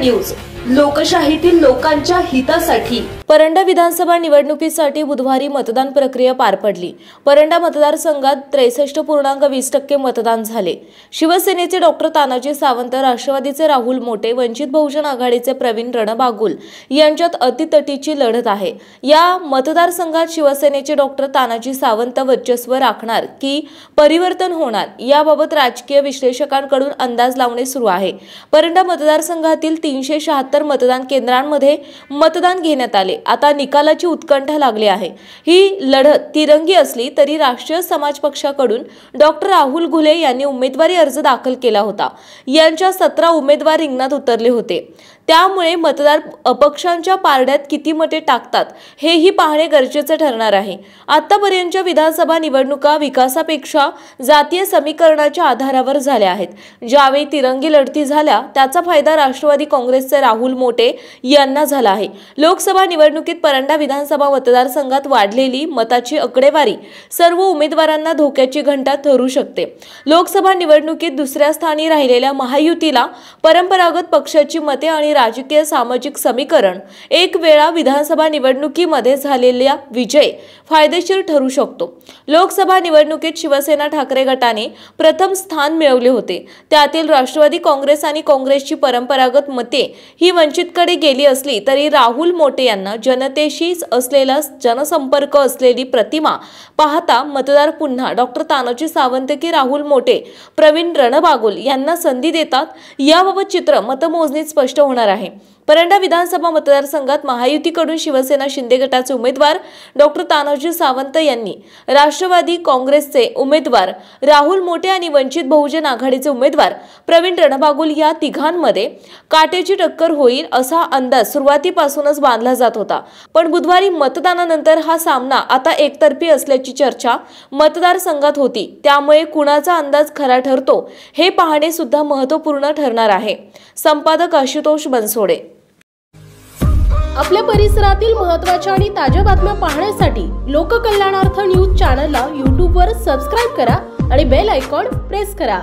News, लोकशाहीतील लोकांच्या हितासाठी। परंडा विधानसभा निवडणुकीसाठी बुधवारी मतदान प्रक्रिया पार पडली। परंडा मतदारसंघात 63.20% मतदान झाले। शिवसेनेचे डॉक्टर तानाजी सावंत, राष्ट्रवादीचे राहुल मोटे, वंचित बहुजन आघाडीचे प्रवीण रणबागुल यांच्यात अतितटीची लढत आहे। या मतदारसंघात शिवसेनेचे डॉक्टर तानाजी सावंत वर्चस्व राखणार की परिवर्तन होणार याबाबत राजकीय विश्लेषकांकडून अंदाज लावणे सुरू आहे। परंडा मतदारसंघातील 376 मतदान केंद्रांमध्ये मतदान घेण्यात आले। आता निकालाची उत्कंठा लागली आहे। ही लढत तिरंगी असली तरी राष्ट्रीय समाज पक्षाकडून डॉक्टर राहुल घुले यांनी उमेदवारी अर्ज दाखल केला होता। यांच्या 17 उमेदवार रिंगणात उतरले होते। त्यामुळे मतदार अपक्षांच्या पारड्यात किती मते टाकतात हेही पाहणे गरजेचे ठरणार आहे। आतापर्यंतच्या विधानसभा निवडणुका विकासापेक्षा जातीय समीकरणाच्या आधारावर झाल्या आहेत। ज्यावेळी तिरंगी लढती झाल्या त्याचा फायदा राष्ट्रवादी काँग्रेसचे राहुल मोटे यांना झाला आहे। लोकसभा निवडणुकीत परंडा विधानसभा मतदारसंघात वाढलेली मताची आकडेवारी सर्व उमेदवारांना धोक्याची घंटा ठरू शकते। लोकसभा निवडणुकीत दुसऱ्या स्थानी राहिलेल्या महायुतीला परंपरागत पक्षाची मते आणि राजकीय सामाजिक समीकरण एक वेळा विधानसभा निवडणुकीमध्ये झालेला विजय फायदेशीर ठरू शकतो। लोकसभा निवडणुकीत शिवसेना ठाकरे गटाने प्रथम स्थान मिळवले होते। त्यातील राष्ट्रवादी काँग्रेस आणि काँग्रेसची परंपरागत मते ही वंचितकडे गेली असली तरी राहुल मोटे यांना जनतेशी असलेला जनसंपर्क असलेली प्रतिमा पाहता मतदार पुन्हा डॉक्टर तानाजी सावंत की राहुल मोटे, प्रवीण रणबागुल यांना संधी देतात याबाबत चित्र मतमोजणीत स्पष्ट होणार आहे। परंडा विधानसभा मतदारसंघात महायुतीकडून शिवसेना शिंदे गटाचे उमेदवार डॉक्टर तानाजी सावंत यांनी, राष्ट्रवादी काँग्रेसचे उमेदवार राहुल मोटे आणि वंचित बहुजन आघाडीचे उमेदवार प्रवीण रणबागुल या तिघांमध्ये काटेची टक्कर होईल असा अंदाज सुरुवातीपासूनच बांधला जात होता। पण बुधवारी मतदानानंतर हा सामना आता एकतर्फी असल्याची चर्चा मतदारसंघात होती। त्यामुळे कुणाचा अंदाज खरा ठरतो हे पाहणे सुद्धा महत्त्वपूर्ण ठरणार आहे। संपादक आशुतोष बनसोडे। आपल्या परिसरातील महत्त्वाच्या आणि ताज्या बातम्या पाहण्यासाठी लोककल्याणार्थ न्यूज चॅनलला YouTube वर सबस्क्राइब करा आणि बेल आयकॉन प्रेस करा।